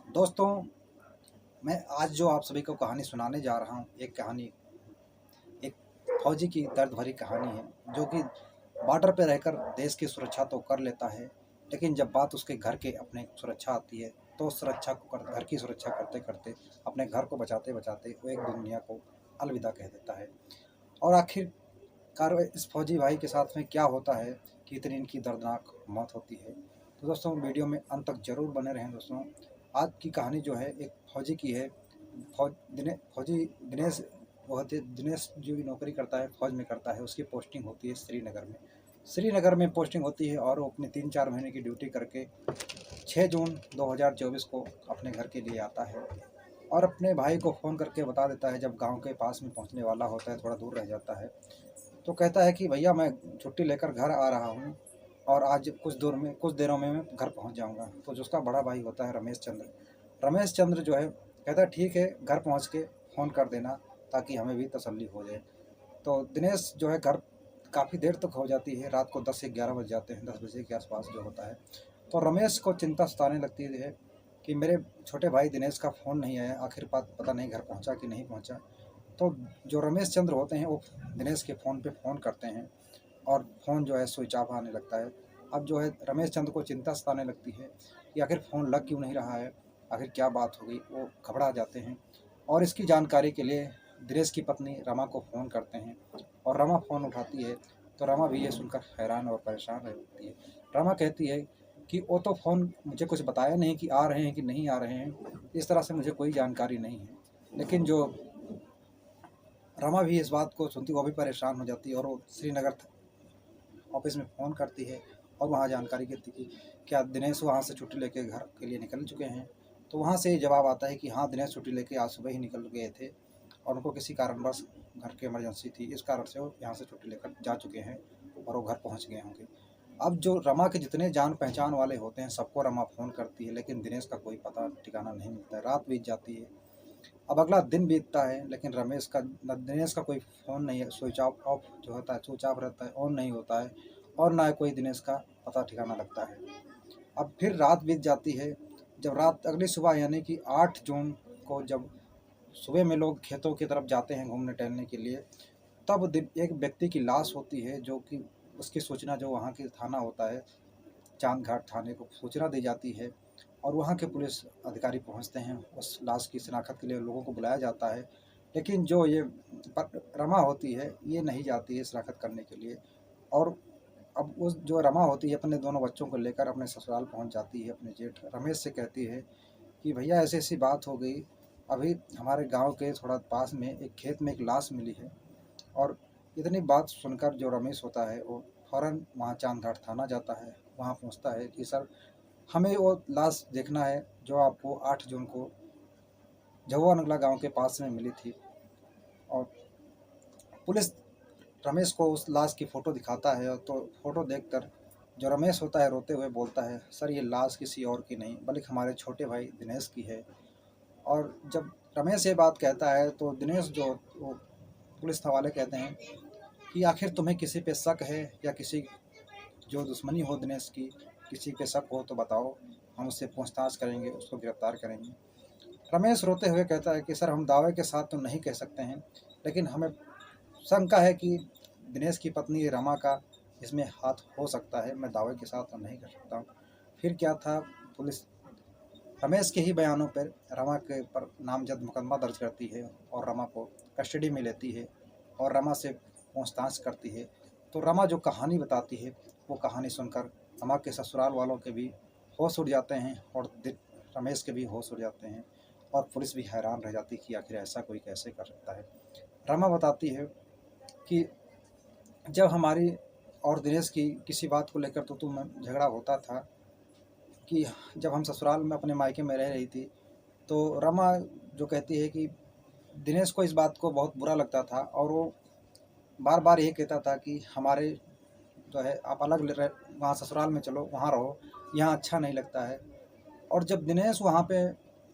दोस्तों, मैं आज जो आप सभी को कहानी सुनाने जा रहा हूँ, एक कहानी एक फौजी की दर्द भरी कहानी है, जो कि बॉर्डर पे रहकर देश की सुरक्षा तो कर लेता है, लेकिन जब बात उसके घर के अपने सुरक्षा आती है, तो सुरक्षा को घर की सुरक्षा करते-करते, अपने घर को बचाते-बचाते वो एक दुनिया को अलविदा कह देता है। और आखिरकार इस फौजी भाई के साथ में क्या होता है कि इतनी इनकी दर्दनाक मौत होती है। तो दोस्तों, वीडियो में अंत तक ज़रूर बने रहें दोस्तों। आज की कहानी जो है एक फौजी की है। फौजी दिनेश, वो होते दिनेश जो नौकरी करता है फौज में करता है, उसकी पोस्टिंग होती है श्रीनगर में। श्रीनगर में पोस्टिंग होती है और वो अपनी 3-4 महीने की ड्यूटी करके 6 जून 2024 को अपने घर के लिए आता है और अपने भाई को फ़ोन करके बता देता है। जब गांव के पास में पहुंचने वाला होता है, थोड़ा दूर रह जाता है, तो कहता है कि भैया मैं छुट्टी लेकर घर आ रहा हूँ और आज कुछ देरों में मैं घर पहुँच जाऊँगा। तो जो उसका बड़ा भाई होता है रमेश चंद्र जो है कहता है ठीक है, घर पहुँच के फ़ोन कर देना ताकि हमें भी तसल्ली हो जाए। तो दिनेश जो है घर काफ़ी देर तक हो जाती है, रात को 10 से 11 बज जाते हैं, 10 बजे के आसपास जो होता है। तो रमेश को चिंता सताने लगती है कि मेरे छोटे भाई दिनेश का फ़ोन नहीं आया, आखिर पता नहीं घर पहुँचा कि नहीं पहुँचा। तो जो रमेश चंद्र होते हैं वो दिनेश के फ़ोन पे फ़ोन करते हैं और फ़ोन जो है स्विच ऑफ आने लगता है। अब जो है रमेश चंद्र को चिंता सताने लगती है कि आखिर फ़ोन लग क्यों नहीं रहा है, आखिर क्या बात हो गई। वो घबरा जाते हैं और इसकी जानकारी के लिए दिनेश की पत्नी रमा को फ़ोन करते हैं और रमा फ़ोन उठाती है। तो रमा भी ये सुनकर हैरान और परेशान रहती है। रमा कहती है कि वो तो फ़ोन मुझे कुछ बताया नहीं कि आ रहे हैं कि नहीं आ रहे हैं, इस तरह से मुझे कोई जानकारी नहीं है। लेकिन जो रमा भी इस बात को सुनती, वो भी परेशान हो जाती है और वो श्रीनगर ऑफिस में फ़ोन करती है और वहाँ जानकारी देती है कि क्या दिनेश वहाँ से छुट्टी लेके घर के लिए निकल चुके हैं। तो वहाँ से जवाब आता है कि हाँ, दिनेश छुट्टी लेके आज सुबह ही निकल गए थे और उनको किसी कारणवश घर की इमरजेंसी थी, इस कारण से वो यहाँ से छुट्टी लेकर जा चुके हैं और वो घर पहुँच गए होंगे। अब जो रमा के जितने जान पहचान वाले होते हैं, सबको रमा फ़ोन करती है, लेकिन दिनेश का कोई पता ठिकाना नहीं मिलता है। रात बीत जाती है। अब अगला दिन बीतता है, लेकिन दिनेश का कोई फ़ोन नहीं है, स्विच ऑफ ऑफ जो होता है, स्विच ऑफ रहता है, ऑन नहीं होता है और ना ही कोई दिनेश का पता ठिकाना लगता है। अब फिर रात बीत जाती है। जब रात अगली सुबह यानी कि 8 जून को जब सुबह में लोग खेतों की तरफ जाते हैं घूमने टहलने के लिए, तब एक व्यक्ति की लाश होती है, जो कि उसकी सूचना जो वहाँ की थाना होता है, चांद घाट थाने को सूचना दी जाती है और वहाँ के पुलिस अधिकारी पहुँचते हैं। उस लाश की शिनाख्त के लिए लोगों को बुलाया जाता है, लेकिन जो ये रमा होती है, ये नहीं जाती है शिनाख्त करने के लिए। और अब उस जो रमा होती है अपने दोनों बच्चों को लेकर अपने ससुराल पहुँच जाती है। अपने जेठ रमेश से कहती है कि भैया ऐसी ऐसी बात हो गई, अभी हमारे गांव के थोड़ा पास में एक खेत में एक लाश मिली है। और इतनी बात सुनकर जो रमेश होता है वो फ़ौरन वहाँ चांद घाट थाना जाता है। वहाँ पूछता है कि सर, हमें वो लाश देखना है जो आपको 8 जून को झौवा नगला गाँव के पास में मिली थी। और पुलिस रमेश को उस लाश की फ़ोटो दिखाता है, तो फ़ोटो देखकर जो रमेश होता है रोते हुए बोलता है, सर ये लाश किसी और की नहीं बल्कि हमारे छोटे भाई दिनेश की है। और जब रमेश ये बात कहता है तो दिनेश जो वो पुलिस वाले कहते हैं कि आखिर तुम्हें किसी पे शक है या किसी जो दुश्मनी हो दिनेश की, किसी पे शक हो तो बताओ, हम उससे पूछताछ करेंगे, उसको गिरफ्तार करेंगे। रमेश रोते हुए कहता है कि सर हम दावे के साथ तो नहीं कह सकते हैं, लेकिन हमें शंका है कि दिनेश की पत्नी रमा का इसमें हाथ हो सकता है। मैं दावे के साथ तो नहीं कर सकता हूँ। फिर क्या था, पुलिस रमेश के ही बयानों पर रमा के पर नामजद मुकदमा दर्ज करती है और रमा को कस्टडी में लेती है और रमा से पूछताछ करती है। तो रमा जो कहानी बताती है, वो कहानी सुनकर रमा के ससुराल वालों के भी होश उड़ जाते हैं और रमेश के भी होश उड़ जाते हैं और पुलिस भी हैरान रह जाती है कि आखिर ऐसा कोई कैसे कर सकता है। रमा बताती है कि जब हमारी और दिनेश की किसी बात को लेकर तो में झगड़ा होता था, कि जब हम ससुराल में अपने मायके में रह रही थी, तो रमा जो कहती है कि दिनेश को इस बात को बहुत बुरा लगता था और वो बार बार यही कहता था कि हमारे जो है आप वहाँ ससुराल में चलो, वहाँ रहो, यहाँ अच्छा नहीं लगता है। और जब दिनेश वहाँ पे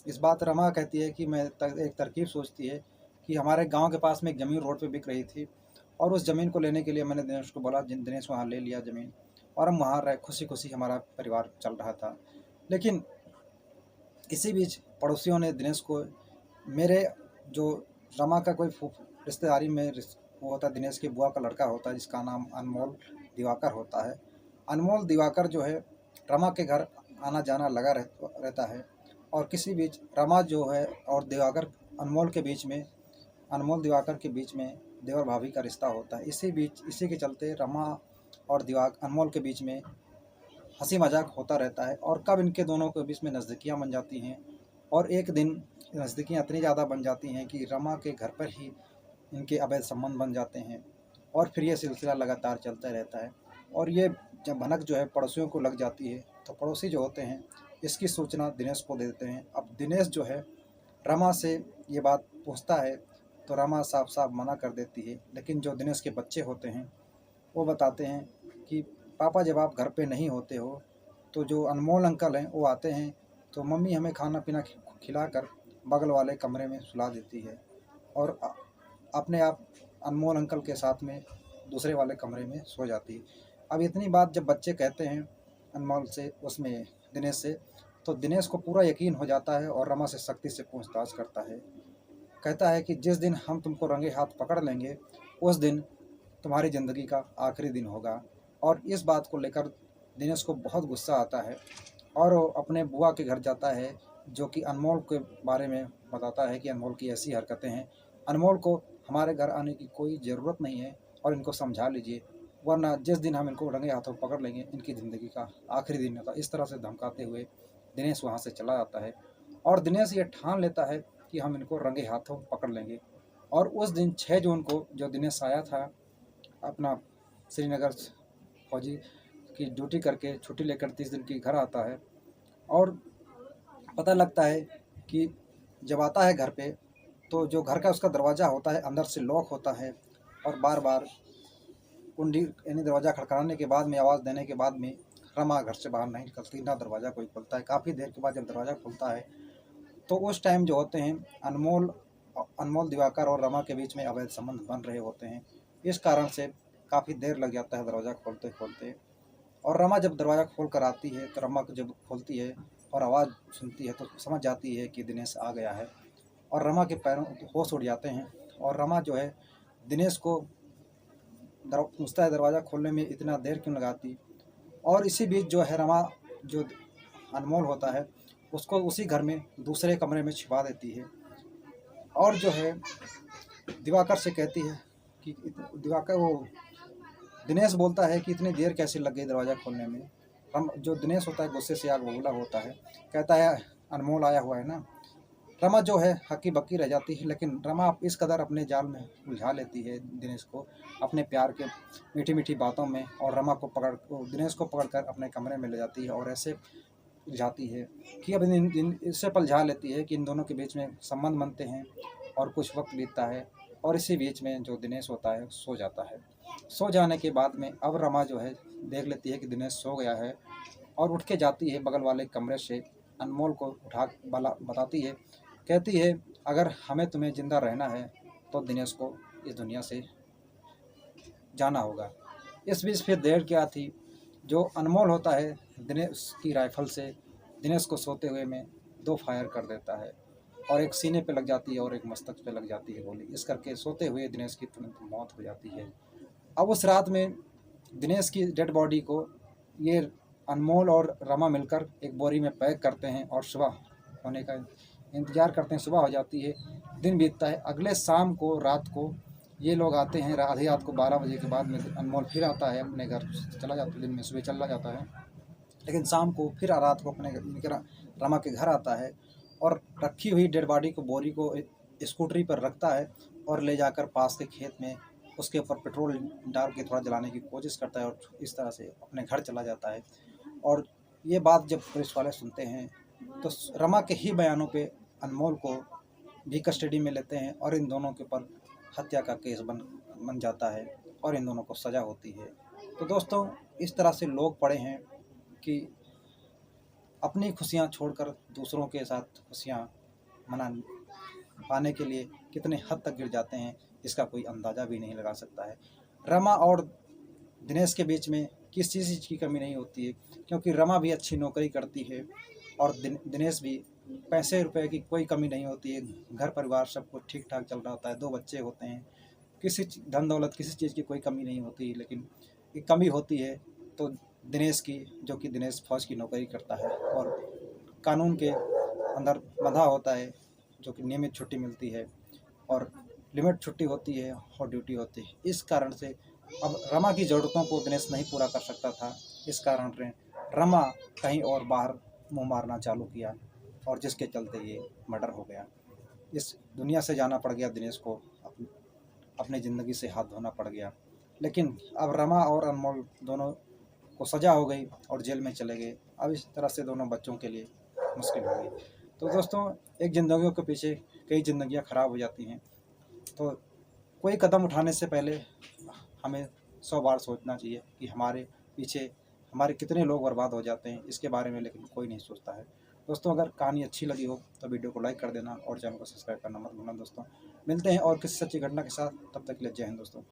इस बात रमा कहती है कि एक तरकीब सोचती है कि हमारे गांव के पास में एक ज़मीन रोड पे बिक रही थी और उस ज़मीन को लेने के लिए मैंने दिनेश को बोला, दिनेश वहाँ ले लिया ज़मीन और हम वहाँ रह खुशी खुशी हमारा परिवार चल रहा था। लेकिन इसी बीच पड़ोसियों ने दिनेश को, मेरे जो रमा का कोई रिश्तेदारी में वो होता है, दिनेश की बुआ का लड़का होता है जिसका नाम अनमोल दिवाकर होता है। अनमोल दिवाकर जो है रमा के घर आना जाना लगा रहता है। और किसी बीच रमा जो है और दिवाकर अनमोल के बीच में, अनमोल दिवाकर के बीच में देवर भाभी का रिश्ता होता है। इसी के चलते रमा और अनमोल के बीच में हंसी मजाक होता रहता है। और कब इनके दोनों के बीच में नज़दीकियाँ बन जाती हैं, और एक दिन नज़दीकियाँ इतनी ज़्यादा बन जाती हैं कि रमा के घर पर ही इनके अवैध संबंध बन जाते हैं। और फिर ये सिलसिला लगातार चलता रहता है। और ये जब भनक जो है पड़ोसियों को लग जाती है, तो पड़ोसी जो होते हैं इसकी सूचना दिनेश को दे देते हैं। अब दिनेश जो है रमा से ये बात पूछता है, तो रमा साफ साफ मना कर देती है। लेकिन जो दिनेश के बच्चे होते हैं वो बताते हैं कि पापा जब आप घर पे नहीं होते हो तो जो अनमोल अंकल हैं वो आते हैं, तो मम्मी हमें खाना पीना खिलाकर बगल वाले कमरे में सुला देती है और अपने आप अनमोल अंकल के साथ में दूसरे वाले कमरे में सो जाती है। अब इतनी बात जब बच्चे कहते हैं अनमोल से, उसमें दिनेश से, तो दिनेश को पूरा यकीन हो जाता है और रमा से सख्ती से पूछताछ करता है। कहता है कि जिस दिन हम तुमको रंगे हाथ पकड़ लेंगे उस दिन तुम्हारी ज़िंदगी का आखिरी दिन होगा। और इस बात को लेकर दिनेश को बहुत गुस्सा आता है और वो अपने बुआ के घर जाता है, जो कि अनमोल के बारे में बताता है कि अनमोल की ऐसी हरकतें हैं, अनमोल को हमारे घर आने की कोई ज़रूरत नहीं है और इनको समझा लीजिए, वरना जिस दिन हम इनको रंगे हाथों पकड़ लेंगे इनकी ज़िंदगी का आखिरी दिन होगा। इस तरह से धमकाते हुए दिनेश वहाँ से चला जाता है और दिनेश ये ठान लेता है कि हम इनको रंगे हाथों पकड़ लेंगे। और उस दिन 6 जून को जो दिनेश आया था अपना श्रीनगर फौजी की ड्यूटी करके छुट्टी लेकर 30 दिन की घर आता है, और पता लगता है कि जब आता है घर पे तो जो घर का उसका दरवाज़ा होता है अंदर से लॉक होता है और बार बार कुंडी यानी दरवाज़ा खड़खड़ाने के बाद में, आवाज़ देने के बाद में रमा घर से बाहर नहीं निकलती, ना दरवाज़ा कोई खुलता है। काफ़ी देर के बाद जब दरवाज़ा खुलता है तो उस टाइम जो होते हैं अनमोल दिवाकर और रमा के बीच में अवैध संबंध बन रहे होते हैं। इस कारण से काफ़ी देर लग जाता है दरवाज़ा खोलते खोलते। और रमा जब दरवाज़ा खोल कर आती है तो रमा को जब खोलती है और आवाज़ सुनती है तो समझ जाती है कि दिनेश आ गया है, और रमा के पैरों होश उड़ जाते हैं। और रमा जो है दिनेश को पूछता है दरवाज़ा खोलने में इतना देर क्यों लगाती। और इसी बीच जो है रमा, जो अनमोल होता है, उसको उसी घर में दूसरे कमरे में छिपा देती है और जो है दिवाकर से कहती है कि दिवाकर वो दिनेश बोलता है कि इतनी देर कैसे लग गई दरवाज़ा खोलने में। हम जो दिनेश होता है गुस्से से आग बबूला होता है, कहता है अनमोल आया हुआ है ना। रमा जो है हक्की बक्की रह जाती है, लेकिन रमा इस कदर अपने जाल में उलझा लेती है दिनेश को अपने प्यार के मीठी मीठी बातों में, और दिनेश को पकड़कर अपने कमरे में ले जाती है और ऐसे उलझाती है कि अब इससे पलझा लेती है कि इन दोनों के बीच में संबंध बनते हैं और कुछ वक्त बीतता है। और इसी बीच में जो दिनेश होता है सो जाता है। सो जाने के बाद में अब रमा जो है देख लेती है कि दिनेश सो गया है और उठ के जाती है बगल वाले कमरे से, अनमोल को उठा बताती है, कहती है अगर हमें तुम्हें ज़िंदा रहना है तो दिनेश को इस दुनिया से जाना होगा। इस बीच फिर देर क्या थी, जो अनमोल होता है दिनेश की राइफल से दिनेश को सोते हुए में 2 फायर कर देता है, और एक सीने पे लग जाती है और एक मस्तक पे लग जाती है गोली। इस करके सोते हुए दिनेश की तुरंत मौत हो जाती है। अब उस रात में दिनेश की डेड बॉडी को ये अनमोल और रमा मिलकर एक बोरी में पैक करते हैं और सुबह होने का इंतज़ार करते हैं। सुबह हो जाती है, दिन बीतता है। अगले शाम को रात को ये लोग आते हैं, आधी रात को 12 बजे के बाद में अनमोल फिर आता है अपने घर, चला जाता है, दिन में सुबह चला जाता है, लेकिन शाम को फिर रात को अपने रमा के घर आता है और रखी हुई डेड बॉडी को, बोरी को स्कूटरी पर रखता है और ले जाकर पास के खेत में उसके ऊपर पेट्रोल डाल के थोड़ा जलाने की कोशिश करता है और इस तरह से अपने घर चला जाता है। और ये बात जब पुलिस वाले सुनते हैं तो रमा के ही बयानों पे अनमोल को भी कस्टडी में लेते हैं और इन दोनों के ऊपर हत्या का केस बन जाता है और इन दोनों को सज़ा होती है। तो दोस्तों, इस तरह से लोग पड़े हैं कि अपनी खुशियाँ छोड़कर दूसरों के साथ खुशियाँ मना पाने के लिए कितने हद तक गिर जाते हैं, इसका कोई अंदाज़ा भी नहीं लगा सकता है। रमा और दिनेश के बीच में किसी चीज़ की कमी नहीं होती है, क्योंकि रमा भी अच्छी नौकरी करती है और दिनेश भी पैसे रुपए की कोई कमी नहीं होती है, घर परिवार सब कुछ ठीक ठाक चल रहा होता है, 2 बच्चे होते हैं, किसी धन दौलत किसी चीज़ की कोई कमी नहीं होती। लेकिन एक कमी होती है तो दिनेश की, जो कि दिनेश फौज की नौकरी करता है और कानून के अंदर बंधा होता है, जो कि नियमित छुट्टी मिलती है और लिमिट छुट्टी होती है और ड्यूटी होती है। इस कारण से अब रमा की ज़रूरतों को दिनेश नहीं पूरा कर सकता था। इस कारण से रमा कहीं और बाहर मुँह मारना चालू किया और जिसके चलते ये मर्डर हो गया। इस दुनिया से जाना पड़ गया दिनेश को, अपनी ज़िंदगी से हाथ धोना पड़ गया। लेकिन अब रमा और अनमोल दोनों को सज़ा हो गई और जेल में चले गए। अब इस तरह से दोनों बच्चों के लिए मुश्किल हो गई। तो दोस्तों, एक ज़िंदगियों के पीछे कई ज़िंदगियाँ ख़राब हो जाती हैं। तो कोई कदम उठाने से पहले हमें 100 बार सोचना चाहिए कि हमारे पीछे हमारे कितने लोग बर्बाद हो जाते हैं इसके बारे में, लेकिन कोई नहीं सोचता है। दोस्तों, अगर कहानी अच्छी लगी हो तो वीडियो को लाइक कर देना और चैनल को सब्सक्राइब करना मत भूलना। दोस्तों, मिलते हैं और किसी सच्ची घटना के साथ, तब तक के लिए जय हिंद दोस्तों।